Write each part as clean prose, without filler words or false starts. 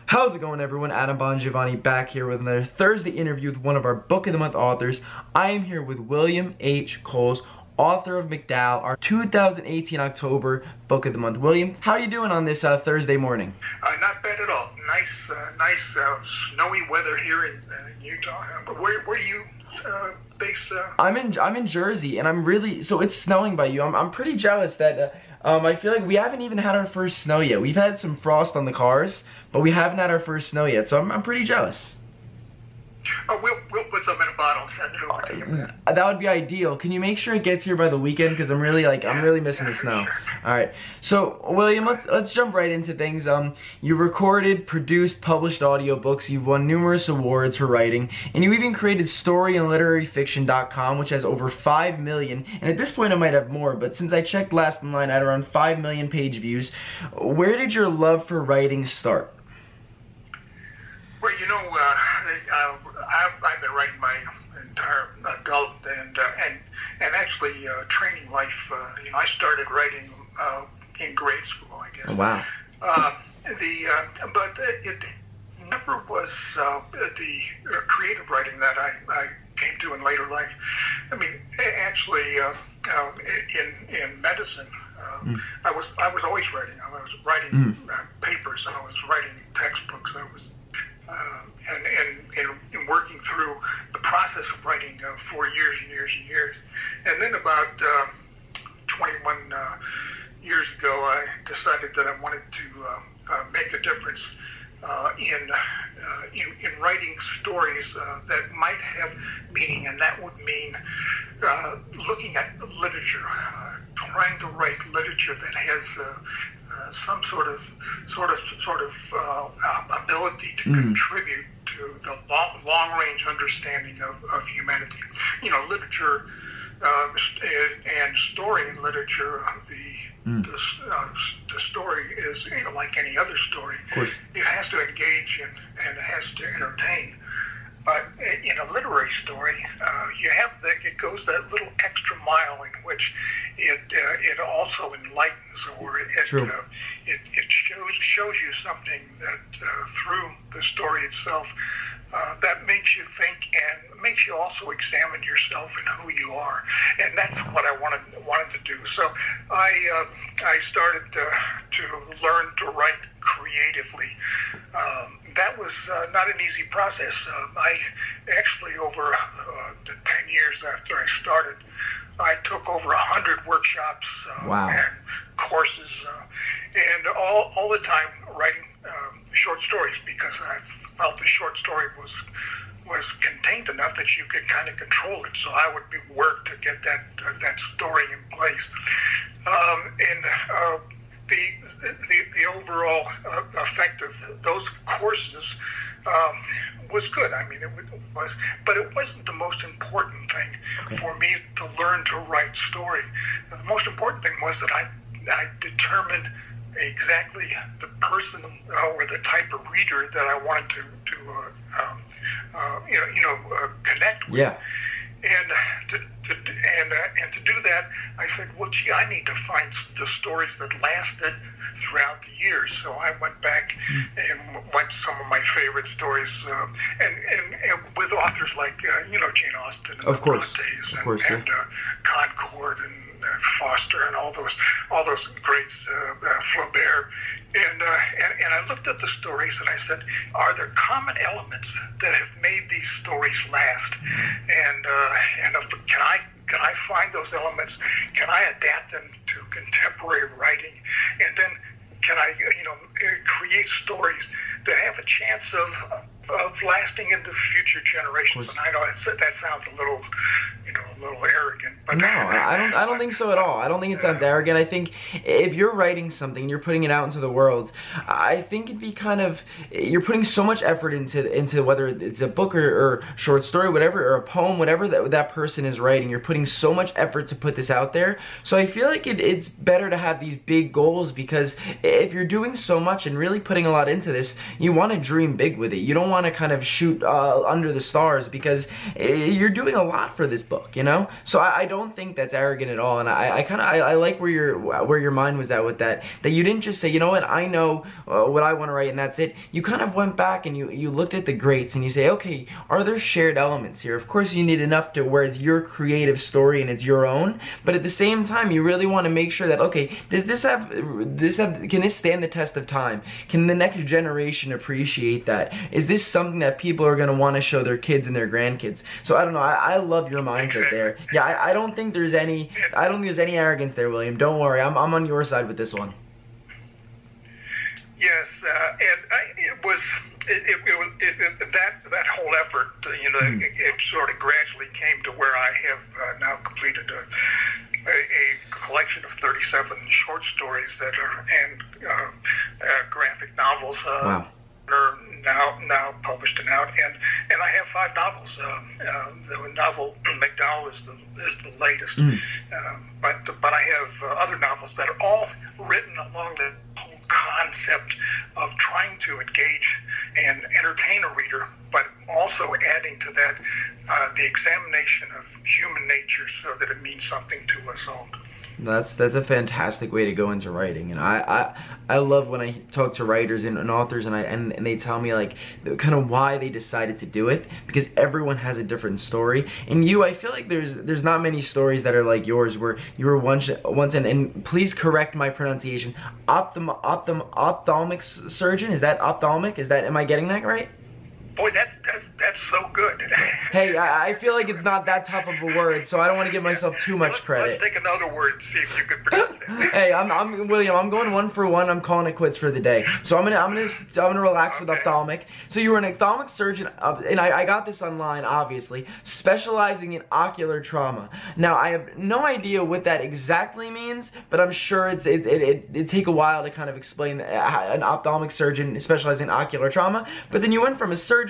How's it going, everyone? Adam Bongiovanni back here with another Thursday interview with one of our Book of the Month authors. I am here with William H. Coles, author of McDowell, our 2018 October Book of the Month. William, how are you doing on this Thursday morning? Not bad at all. Nice snowy weather here in Utah. But where do you base? I'm in Jersey, and so it's snowing by you. I'm pretty jealous that I feel like we haven't even had our first snow yet. We've had some frost on the cars, but we haven't had our first snow yet, so I'm pretty jealous. Oh, we'll put some in a bottle and send it over to you. That would be ideal. Can you make sure it gets here by the weekend? Because I'm really missing the snow. Sure. All right. So William, let's jump right into things. You recorded, produced, published audiobooks. You've won numerous awards for writing, and you even created storyandliteraryfiction.com, which has over 5 million. And at this point, I might have more, but since I checked last in line, I had around 5 million page views. Where did your love for writing start? Well, you know, I've been writing my entire adult and actually training life. You know, I started writing in grade school, I guess. Oh, wow. But it never was the creative writing that I came to in later life. I mean, actually, in medicine, I was always writing. I was writing papers. I was writing textbooks. I was and working through the process of writing for years and years and years. And then about 21 years ago, I decided that I wanted to make a difference in writing stories that might have meaning, and that would mean looking at literature, trying to write literature that has some sort of ability to contribute to the long-range understanding of humanity. You know, literature and story in literature, the story is, you know, like any other story. It has to engage and it has to entertain. But in a literary story, it goes that little extra mile in which it also enlightens, or it shows you something that through the story itself that makes you think and makes you also examine yourself and who you are, and that's what I wanted to do. So I started to learn to write creatively. That was not an easy process. I actually, over the 10 years after I started, I took over 100 workshops and courses, and all the time writing short stories, because I felt the short story was contained enough that you could kind of control it. So I would work to get that story in place, and the overall effect of those courses was good. I mean, it was, but it wasn't the most important thing for me to learn to write story. The most important thing was that I determined exactly the person or the type of reader that I wanted to connect with. Yeah. And to do that, I said, well, gee, I need to find the stories that lasted throughout the years. So I went back and went to some of my favorite stories, and with authors like Jane Austen and the Brontes and Concord and Foster and all those greats, Flaubert, and I looked at the stories and I said, are there common elements that have made these stories last? And can I find those elements? Can I adapt them to contemporary writing? And then can I create stories that have a chance of lasting into future generations? And I know that sounds a little arrogant. But no, I don't think so at all. I don't think it sounds arrogant. I think if you're writing something and you're putting it out into the world, I think it'd be you're putting so much effort into whether it's a book or short story, whatever, or a poem, whatever that person is writing. You're putting so much effort to put this out there. So I feel like it's better to have these big goals, because if you're doing so much and really putting a lot into this, you want to dream big with it. You don't want to kind of shoot under the stars, because you're doing a lot for this book. know? So I don't think that's arrogant at all, and I like where your mind was at with that you didn't just say, you know what, I know what I want to write and that's it. You kind of went back and you looked at the greats and you say, okay, are there shared elements here? Of course you need enough to where it's your creative story and it's your own, but at the same time you really want to make sure that, okay, can this stand the test of time? Can the next generation appreciate that? Is this something that people are going to want to show their kids and their grandkids? So I don't know, I love your mindset there. Yeah, I don't think there's any arrogance there, William. Don't worry, I'm on your side with this one. Yes, that whole effort, it sort of gradually came to where I have now completed a collection of 37 short stories that are and graphic novels. Wow. Are now published and out, and I have 5 novels. The novel McDowell is the latest, but I have other novels that are all written along the whole concept of trying to engage and entertain a reader, but also adding to that the examination of human nature so that it means something to us all. That's a fantastic way to go into writing, and I love when I talk to writers and authors and they tell me like kind of why they decided to do it, because everyone has a different story. And I feel like there's not many stories that are like yours where you were once and please correct my pronunciation, ophthalmic surgeon. Is that ophthalmic? Am I getting that right? Boy, that's so good. Hey, I feel like it's not that tough of a word, so I don't want to give myself too much credit. Let's take another word and see if you could pronounce it. Hey, I'm William. I'm going 1 for 1. I'm calling it quits for the day. So I'm gonna relax with ophthalmic. So you were an ophthalmic surgeon, and I got this online, obviously, specializing in ocular trauma. Now I have no idea what that exactly means, but I'm sure it'd take a while to kind of explain an ophthalmic surgeon specializing in ocular trauma. But then you went from a surgeon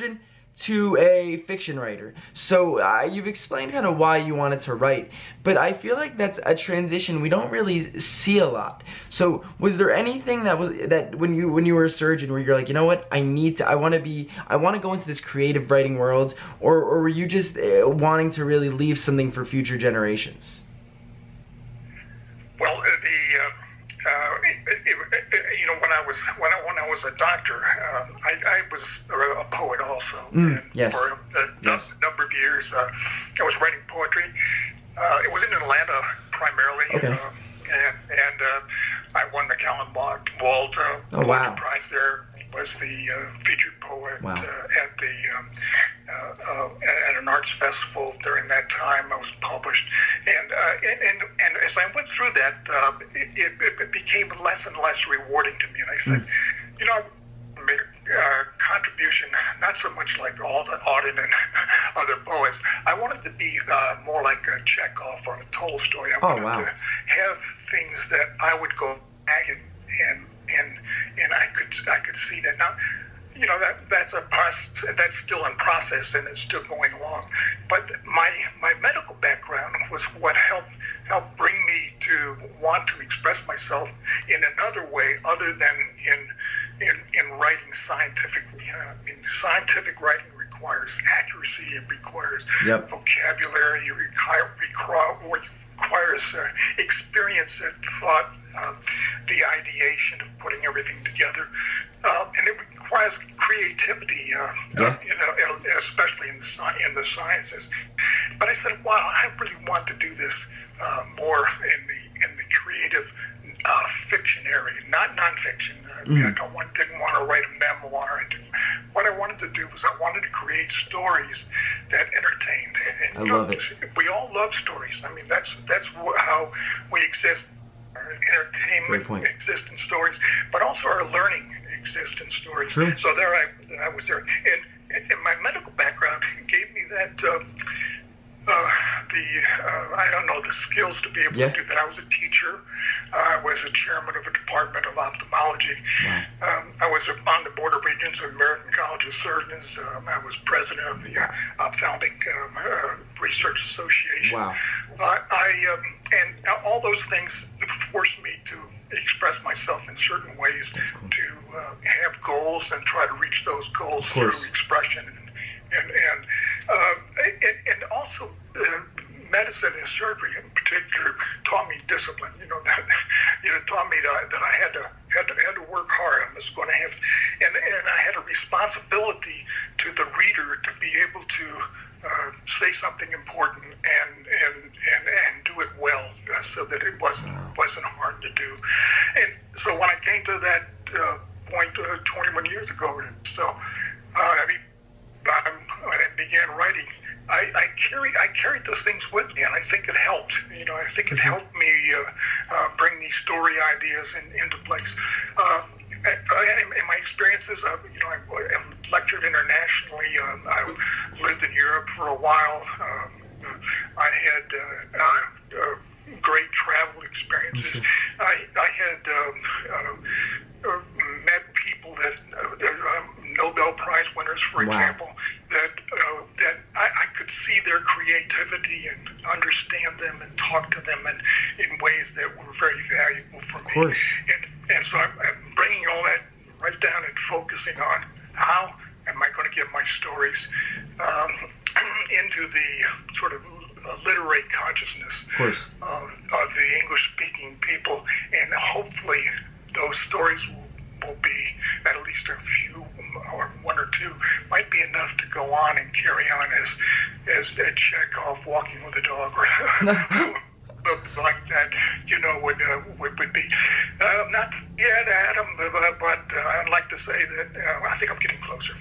to a fiction writer. So you've explained kind of why you wanted to write, but I feel like that's a transition we don't really see a lot. So was there anything that when you were a surgeon where you're like, you know what, I want to go into this creative writing world, or were you just wanting to really leave something for future generations? Well, when I was a doctor, I was a poet also. Yes. For a number of years, I was writing poetry. It was in Atlanta primarily. Okay. And I won the Callan Wald Poetry Prize there. Was the featured poet at an arts festival during that time. I was published, and as I went through that, it became less and less rewarding to me. And I said, I made a contribution, not so much like Auden and other poets. I wanted to be more like a Chekhov or a Tolstoy. I wanted to have things that I would go back and I could see that now. That's still in process and it's still going along. But my medical background was what helped bring me to want to express myself in another way other than in writing scientifically. Scientific writing requires accuracy. It requires vocabulary. It requires experience and thought, the ideation of putting everything together, and it requires creativity, especially in the sciences. But I said, wow, I really want to do this more in the creative fiction area, not nonfiction. I didn't want to write a memoir. What I wanted to do was I wanted to create stories that entertained. And I love it. We all love stories. I mean, that's how we exist. Our entertainment exists in stories, but also our learning exists in stories. True. So there I was there, and my medical background gave me that the skills to be able to do that. I was a teacher. I was a chairman of a department of ophthalmology. I was on the board of regents of American College of Surgeons. I was president of the Ophthalmic Research Association. Wow. And all those things forced me to express myself in certain ways, to have goals and try to reach those goals through expression and also medicine and surgery in particular taught me discipline. Taught me that I had to work hard. I was going to have, and I had a responsibility to the reader to be able to say something important and do it well, so that it wasn't hard to do. And so when I came to that point 21 years ago, so when I began writing, I carried those things with me, and I think it helped. I think it helped me bring these story ideas into place. In my experiences, I lectured internationally. I lived in Europe for a while. I had great travel experiences. I had met people that Nobel Prize winners, for example, that I could see their creativity and understand them and talk to them in ways that were very valuable for me. And so I'm bringing all that right down and focusing on how am I going to get my stories into the sort of literary consciousness of the English-speaking people, and hopefully those stories will be at least a few, or one or two, might be enough to go on and carry on as Chekhov walking with a dog, or like that, would be. Not yet, Adam, but I'd like to say that I think I'm getting closer.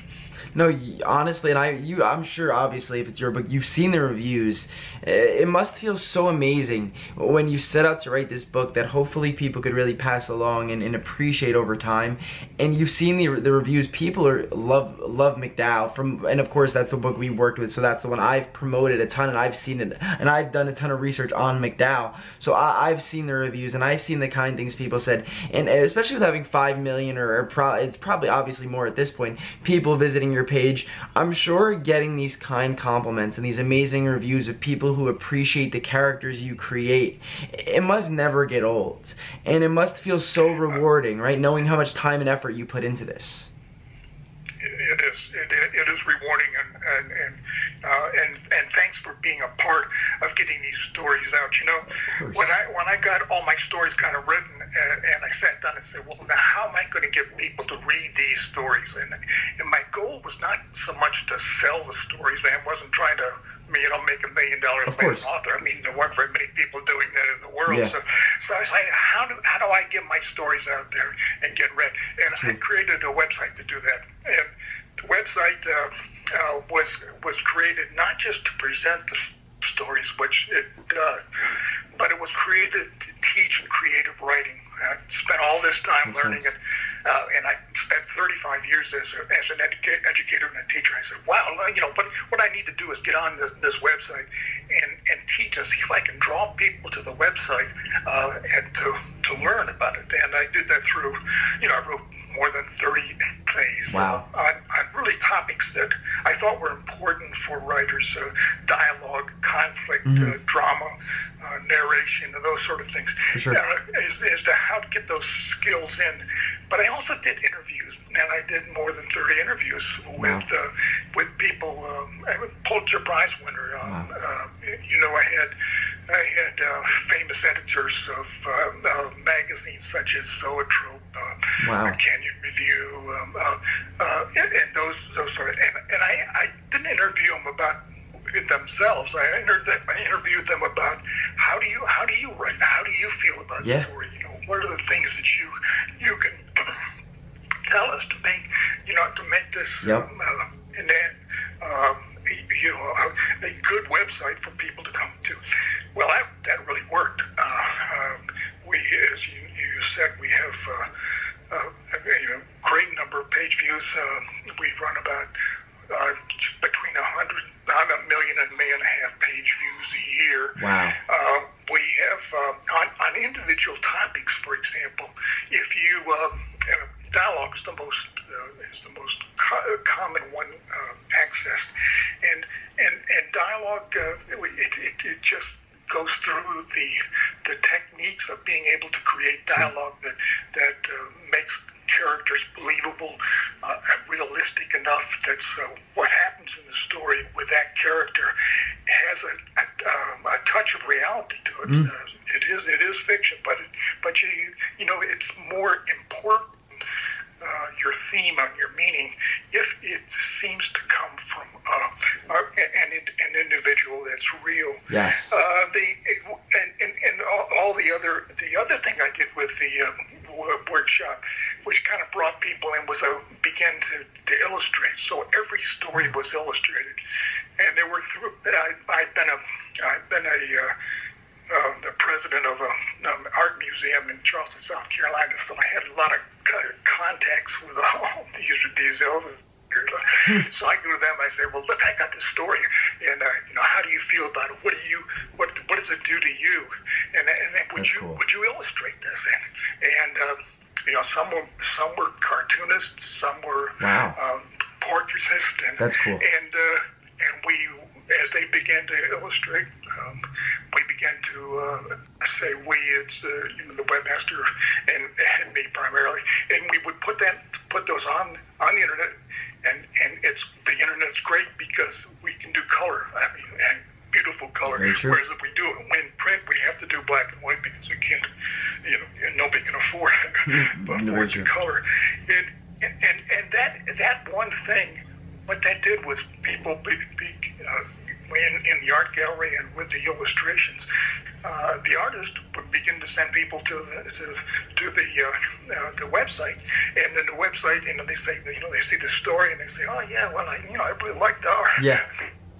No, honestly, and I'm sure, obviously, if it's your book, you've seen the reviews. It must feel so amazing when you set out to write this book that hopefully people could really pass along and appreciate over time. And you've seen the reviews. People love McDowell, and of course that's the book we worked with, so that's the one I've promoted a ton, and I've seen it, and I've done a ton of research on McDowell. So I've seen the reviews, and I've seen the kind things people said, and especially with having 5 million it's probably obviously more at this point, people visiting your page, I'm sure getting these kind compliments and these amazing reviews of people who appreciate the characters you create, it must never get old, and it must feel so rewarding, right, knowing how much time and effort you put into this. It is rewarding, and thanks for being a part of getting these stories out. When I got all my stories kind of written, and I sat down and said, well, now how am I going to get people to read these stories? And my goal was not so much to sell the stories. I wasn't trying to make $1 million as an author. I mean, there weren't very many people doing that in the world. Yeah. So I was like, how do I get my stories out there and get read? And I created a website to do that. And the website was created not just to present the stories, which it does, but it was created to teach creative writing. I spent all this time learning it, and I spent 35 years as an educator and a teacher. I said, wow, what I need to do is get on this website and teach us, see if I can draw people to the website and to learn about it. And I did that through, I wrote more than 30 essays on really topics that I thought were important for writers, dialogue, conflict, drama, narration, and those sort of things, as to how to get those skills in. But I also did interviews, and I did more than 30 interviews with people. Pulitzer Prize winner. I had famous editors of magazines such as Zoetrope, Canyon Review, and those sort of. And I didn't interview them about themselves. I interviewed them about how do you write? How do you feel about the story? What are the things that you can tell us to make this a good website for people to come to? Well, that really worked. We, as you said, we have a great number of page views. We run about between 1 million and 1.5 million page views a year. Wow. We have on individual topics, for example, if you dialogue is the most common one accessed, and dialogue it just goes through the techniques of being able to create dialogue that makes characters believable, realistic enough that what happens in the story with that character has a a touch of reality to it. It is fiction, but it's more important. Your theme and your meaning, if it seems to come from an individual that's real. Yes. And all the other thing I did with the workshop, which kind of brought people in, was I began to illustrate. So every story was illustrated, and there were I've been the president of an art museum in Charleston, South Carolina, so I had a lot of contacts with all these illustrators. So I go to them, I say, well, look, I got this story, and how do you feel about it? What does it do to you? And then would you illustrate this? And some were cartoonists, some were portraitists, and that's cool. And we, as they began to illustrate, we began to say we, it's the webmaster and me primarily, and we would put those on the internet, and the internet's great because we can do color, and beautiful color. Whereas if we do it in print, we have to do black and white because we can't, nobody can afford the color, and that one thing. What that did was people in the art gallery and with the illustrations, the artist would begin to send people to the website, and then the website, they say, they see the story and they say, oh yeah, well, I really liked the art. Yeah.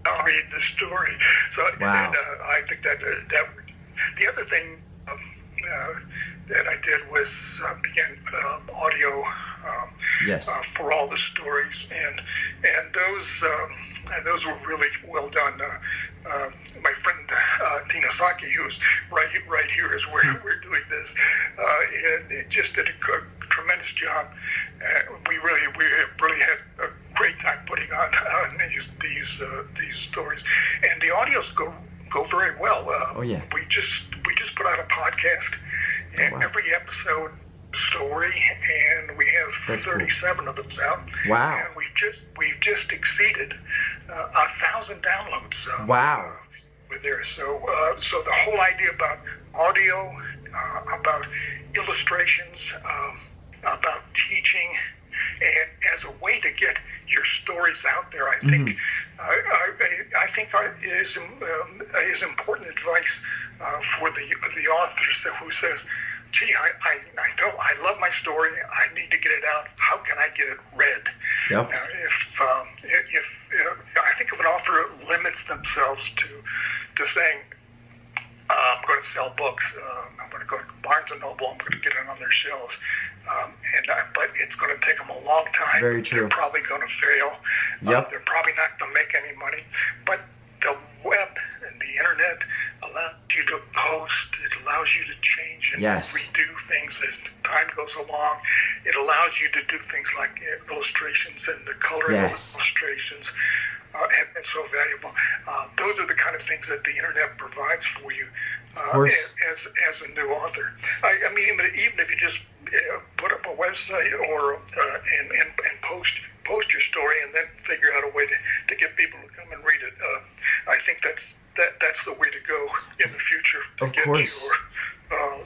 I'll read the story. So wow. And I think that the other thing that I did was begin audio. Yes. For all the stories, and those were really well done. My friend Tina Saki, who's right here, is where we're doing this, and it just did a tremendous job. We really had a great time putting on these stories, and the audios go very well. Oh yeah. We just put out a podcast, and every episode story, and we have 37 of those out. Wow. And we've just exceeded 1,000 downloads. Wow. With there, so the whole idea about audio, about illustrations, about teaching, and as a way to get your stories out there, I think I think is important advice for the authors who says, gee, I love my story. I need to get it out. How can I get it read? Yep. If I think if an author limits themselves to saying, I'm going to sell books, I'm going to go to Barnes and Noble, I'm going to get it on their shelves, but it's going to take them a long time. Very true. They're probably going to fail. Yep. They're probably not going to make any money. But the web and the internet allows you to post. It allows you to change and redo things as time goes along. It allows you to do things like illustrations and the coloring illustrations. And so valuable. Those are the kind of things that the internet provides for you as a new author. I mean, even if you just put up a website or and post your story and then figure out a way to get people to come and read it. I think that's the way to go in the future to get your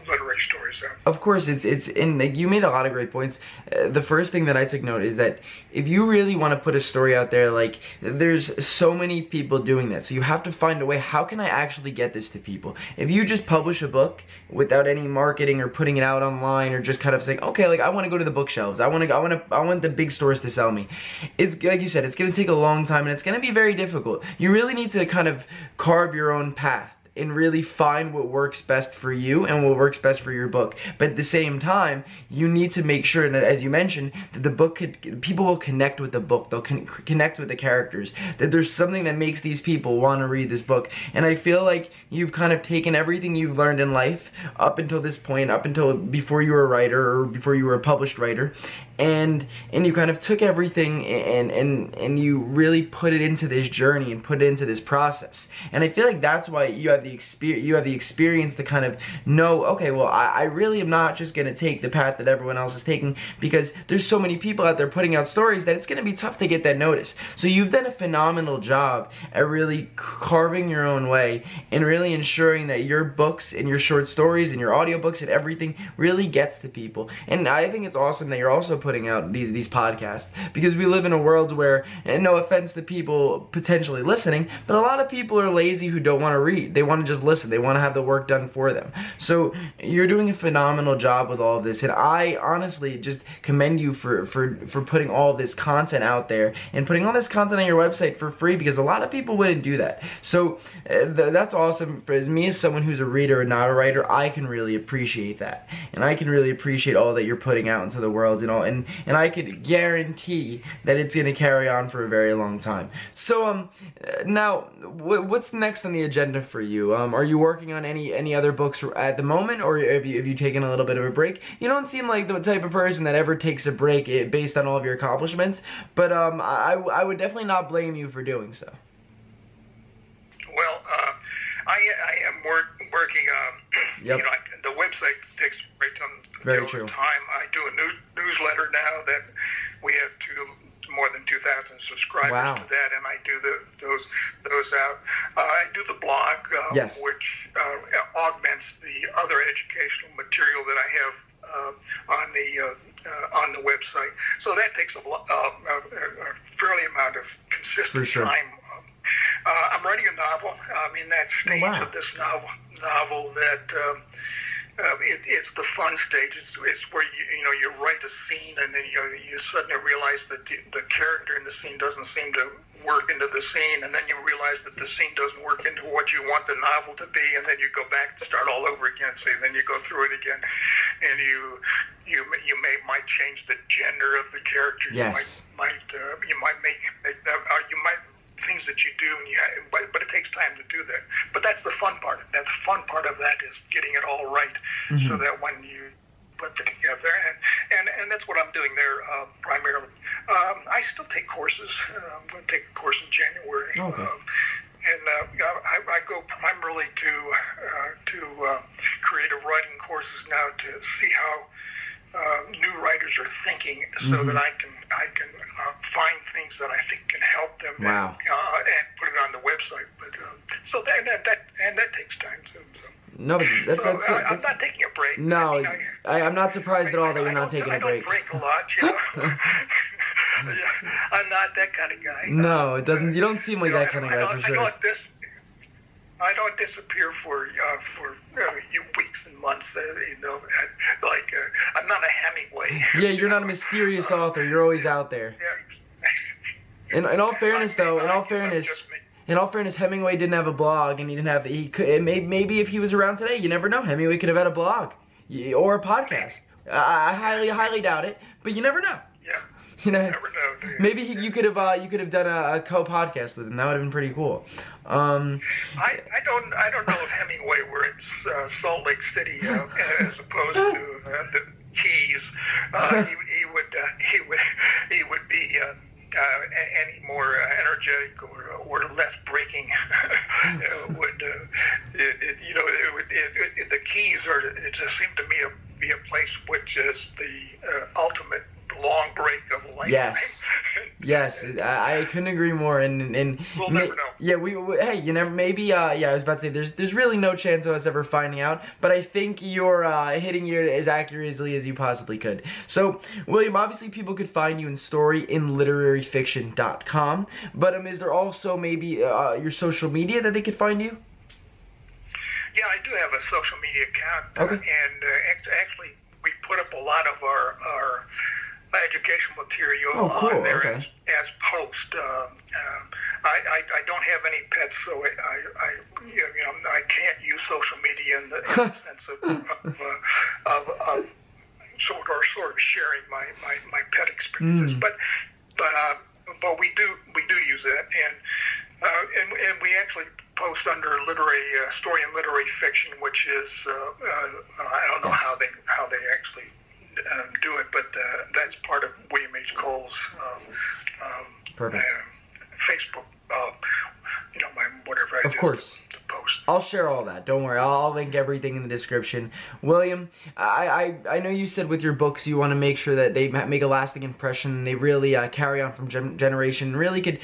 literary stories out. Of course, it's and like you made a lot of great points. The first thing that I took note is that if you really want to put a story out there, like there's so many people doing that, so you have to find a way. How can I actually get this to people? If you just publish a book without any marketing or putting it out online or just kind of saying, okay, like I want to go to the bookshelves, I want the big stores to sell me. It's like you said, it's going to take a long time and it's going to be very difficult. You really need to kind of carve your own path and really find what works best for you and what works best for your book. But at the same time, you need to make sure that, as you mentioned, that the book people will connect with the book. They'll connect with the characters. That there's something that makes these people want to read this book. And I feel like you've kind of taken everything you've learned in life up until this point, up until before you were a writer or before you were a published writer, and you kind of took everything and you really put it into this journey and put it into this process. And I feel like that's why you have the experience to kind of know, okay, well, I really am not just going to take the path that everyone else is taking, because there's so many people out there putting out stories that it's going to be tough to get that notice. So you've done a phenomenal job at really carving your own way and really ensuring that your books and your short stories and your audiobooks and everything really gets to people. And I think it's awesome that you're also putting out these podcasts, because we live in a world where, and no offense to people potentially listening, but a lot of people are lazy who don't want to read. They want to just listen. They want to have the work done for them. So you're doing a phenomenal job with all of this, and I honestly just commend you for putting all this content out there and putting all this content on your website for free, because a lot of people wouldn't do that. So that's awesome. For me, as someone who's a reader and not a writer, I can really appreciate that, and I can really appreciate all that you're putting out into the world and all, and I could guarantee that it's going to carry on for a very long time. So now, what's next on the agenda for you? Are you working on any other books at the moment, or have you taken a little bit of a break? You don't seem like the type of person that ever takes a break based on all of your accomplishments, but I would definitely not blame you for doing so. Well, I am working. Yep. You know, the website takes Very true. time. I do a newsletter now that we have more than 2,000 subscribers Wow. to that, and I do those out. I do the blog, Yes. which augments the other educational material that I have on the website. So that takes a fairly amount of consistent For sure. time. I'm writing a novel. I'm in that stage wow. of this novel that it's the fun stage. It's where you write a scene, and then you suddenly realize that the character in the scene doesn't seem to work into the scene, and then you realize that the scene doesn't work into what you want the novel to be, and then you go back and start all over again. So then you go through it again, and you might change the gender of the character. Yes. You might make them. You might things that you do, but it takes time to do that. But that's the fun part. That fun part of that is getting it all right, so that when you put it together, and that's what I'm doing there primarily. I still take courses. I'm going to take a course in January. Okay. I go primarily to creative writing courses now to see how new writers are thinking, so that I can find things that I think can help them. Wow. And put it on the website. But so that takes time too. So. No, but I'm not taking a break. No, I'm not surprised at all that you're not taking a break. I don't drink a lot, you know. I'm not that kind of guy. No, it doesn't. You don't seem like that kind of guy, for sure. I don't disappear for weeks and months. I'm not a Hemingway. Yeah, you're not a mysterious author. You're always out there. Yeah. In all fairness, though, in all fairness, Hemingway didn't have a blog, and he could. Maybe if he was around today, you never know. Hemingway could have had a blog or a podcast. I highly doubt it, but you never know. Yeah. You know, never know, do you? Maybe you could have done a co-podcast with him. That would have been pretty cool. I don't know if Hemingway were in Salt Lake City as opposed to the Keys. He would be any more energetic or less breaking. The Keys it just seemed to me to be a place which is the ultimate long break of a lifetime. Yes, I couldn't agree more. And we'll never know. Yeah, hey, you never. Maybe. I was about to say there's really no chance of us ever finding out. But I think you're hitting it as accurately as you possibly could. So, William, obviously people could find you in storyinliteraryfiction.com. But is there also maybe your social media that they could find you? Yeah, I do have a social media account, Okay. and actually we put up a lot of our educational material on there as post. I don't have any pets, so I can't use social media in the sense of sort of sharing my pet experiences. But we do use that, and we actually post under story and literary fiction, which is I don't know how they actually do it, but that's part of William H. Cole's Facebook. Whatever I do to post. I'll share all that. Don't worry. I'll link everything in the description. William, I know you said with your books you want to make sure that they make a lasting impression and they really carry on from generation, really could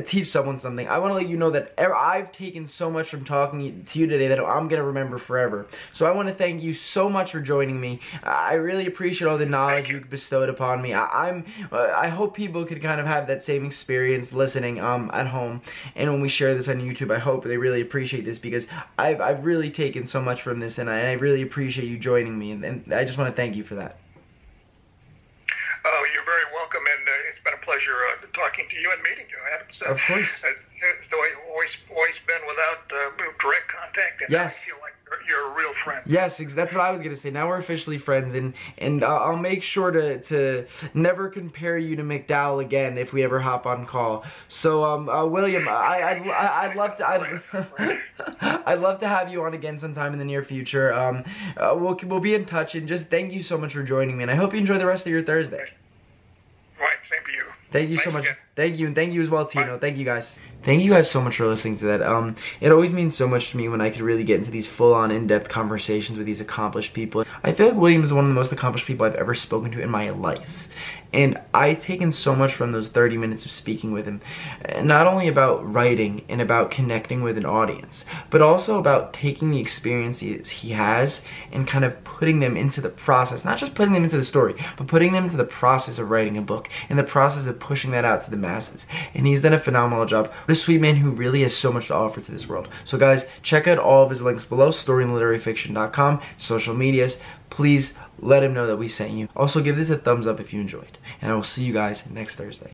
teach someone something. I want to let you know that I've taken so much from talking to you today that I'm going to remember forever. So I want to thank you so much for joining me. I really appreciate all the knowledge you bestowed upon me. I hope people could kind of have that same experience listening at home, and when we share this on YouTube, I hope they really appreciate this, because I've really taken so much from this, and I really appreciate you joining me, and I just want to thank you for that. Oh, you're very welcome, and it's been a pleasure talking to you and meeting you. Of course. It's the way you've always been without direct contact, and yes. I feel like you're a real friend. Yes, that's what I was going to say. Now we're officially friends, and I'll make sure to never compare you to McDowell again if we ever hop on call. So, William, I'd love to have you on again sometime in the near future. We'll be in touch, and just thank you so much for joining me, and I hope you enjoy the rest of your Thursday. Right, same to you. Thank you so much. Again. Thank you, and thank you as well, Tino. Bye. Thank you, guys. Thank you guys so much for listening to that. It always means so much to me when I could really get into these full-on, in-depth conversations with these accomplished people. I feel like William is one of the most accomplished people I've ever spoken to in my life. And I've taken so much from those 30 minutes of speaking with him. Not only about writing and about connecting with an audience, but also about taking the experiences he has and kind of putting them into the process. Not just putting them into the story, but putting them into the process of writing a book and the process of pushing that out to the masses. And he's done a phenomenal job. What a sweet man who really has so much to offer to this world. So guys, check out all of his links below, storyandliteraryfiction.com, social medias. Please let him know that we sent you. Also, give this a thumbs up if you enjoyed. And I will see you guys next Thursday.